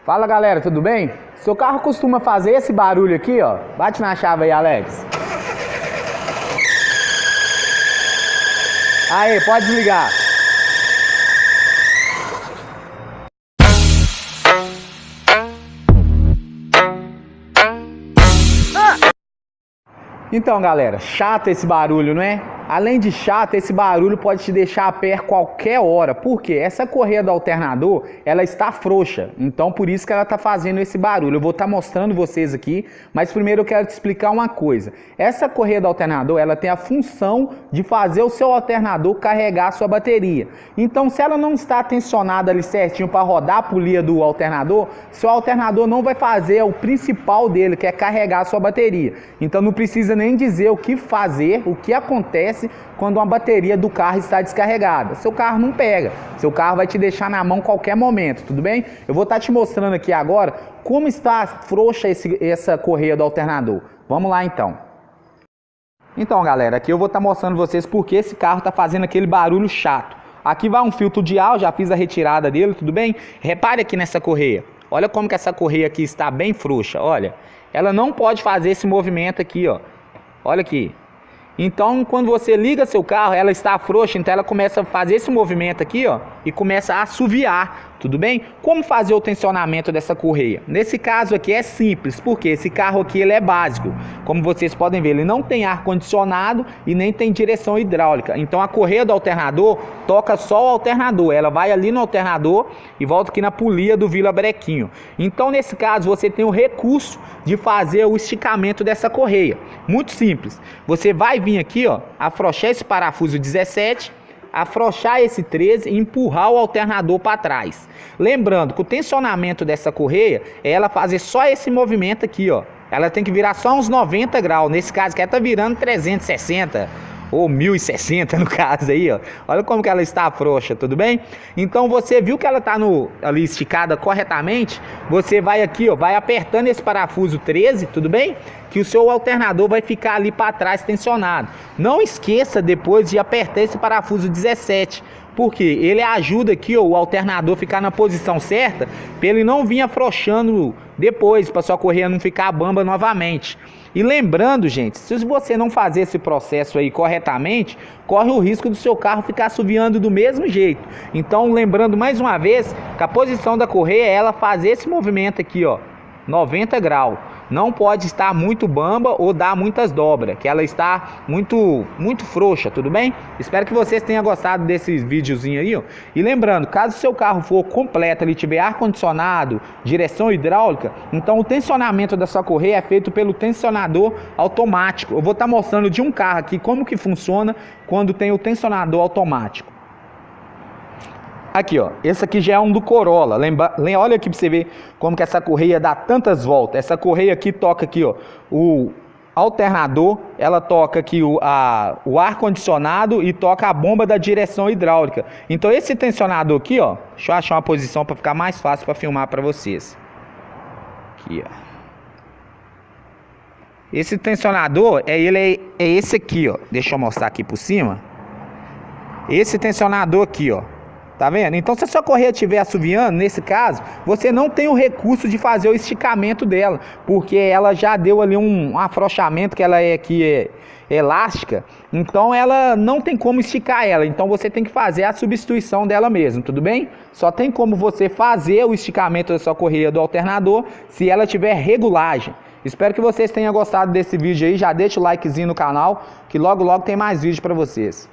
Fala galera, tudo bem? Seu carro costuma fazer esse barulho aqui, ó. Bate na chave aí, Alex. Aí, pode desligar. Então galera, chato esse barulho, não é? Além de chato, esse barulho pode te deixar a pé qualquer hora. Por quê? Essa correia do alternador, ela está frouxa. Então, por isso que ela está fazendo esse barulho. Eu vou estar mostrando vocês aqui, mas primeiro eu quero te explicar uma coisa. Essa correia do alternador, ela tem a função de fazer o seu alternador carregar a sua bateria. Então, se ela não está tensionada ali certinho para rodar a polia do alternador, seu alternador não vai fazer o principal dele, que é carregar a sua bateria. Então, não precisa nem dizer o que fazer, o que acontece quando uma bateria do carro está descarregada. Seu carro não pega, seu carro vai te deixar na mão a qualquer momento, tudo bem? Eu vou estar te mostrando aqui agora como está frouxa essa correia do alternador. Vamos lá então. Então galera, aqui eu vou estar mostrando vocês porque esse carro está fazendo aquele barulho chato. Aqui vai um filtro de ar, já fiz a retirada dele, tudo bem? Repare aqui nessa correia. Olha como que essa correia aqui está bem frouxa, olha. Ela não pode fazer esse movimento aqui, ó. Olha aqui. Então, quando você liga seu carro, ela está frouxa, então ela começa a fazer esse movimento aqui, ó, e começa a assoviar, tudo bem? Como fazer o tensionamento dessa correia? Nesse caso aqui é simples, porque esse carro aqui ele é básico. Como vocês podem ver, ele não tem ar-condicionado e nem tem direção hidráulica. Então a correia do alternador toca só o alternador, ela vai ali no alternador e volta aqui na polia do vira-brequinho. Então nesse caso você tem o recurso de fazer o esticamento dessa correia. Muito simples. Você vai vir aqui, ó, afrouxar esse parafuso 17, afrouxar esse 13 e empurrar o alternador para trás. Lembrando que o tensionamento dessa correia é ela fazer só esse movimento aqui, ó. Ela tem que virar só uns 90 graus. Nesse caso aqui ela tá virando 360 ou 1060 no caso aí, ó. Olha como que ela está frouxa, tudo bem? Então você viu que ela tá ali esticada corretamente, você vai aqui, ó, vai apertando esse parafuso 13, tudo bem? Que o seu alternador vai ficar ali para trás tensionado. Não esqueça depois de apertar esse parafuso 17, porque ele ajuda aqui, ó, o alternador ficar na posição certa, para ele não vir afrouxando depois, para sua correia não ficar bamba novamente. E lembrando, gente, se você não fazer esse processo aí corretamente, corre o risco do seu carro ficar assoviando do mesmo jeito. Então, lembrando mais uma vez que a posição da correia é ela fazer esse movimento aqui, ó, 90 graus. Não pode estar muito bamba ou dar muitas dobras, que ela está muito frouxa, tudo bem? Espero que vocês tenham gostado desse videozinho aí, ó. E lembrando, caso o seu carro for completo, ele tiver ar-condicionado, direção hidráulica, então o tensionamento da sua correia é feito pelo tensionador automático. Eu vou estar mostrando de um carro aqui como que funciona quando tem o tensionador automático. Aqui, ó, esse aqui já é um do Corolla. Olha aqui para você ver como que essa correia dá tantas voltas. Essa correia aqui toca aqui, ó, o alternador, ela toca aqui o ar-condicionado e toca a bomba da direção hidráulica. Então esse tensionador aqui, ó, deixa eu achar uma posição para ficar mais fácil para filmar para vocês. Aqui, ó. Esse tensionador, é esse aqui, ó. Deixa eu mostrar aqui por cima. Esse tensionador aqui, ó. Tá vendo? Então se a sua correia estiver assoviando, nesse caso, você não tem o recurso de fazer o esticamento dela, porque ela já deu ali um afrouxamento, que ela é elástica, então ela não tem como esticar ela, então você tem que fazer a substituição dela mesmo, tudo bem? Só tem como você fazer o esticamento da sua correia do alternador se ela tiver regulagem. Espero que vocês tenham gostado desse vídeo aí, já deixa o likezinho no canal, que logo logo tem mais vídeo para vocês.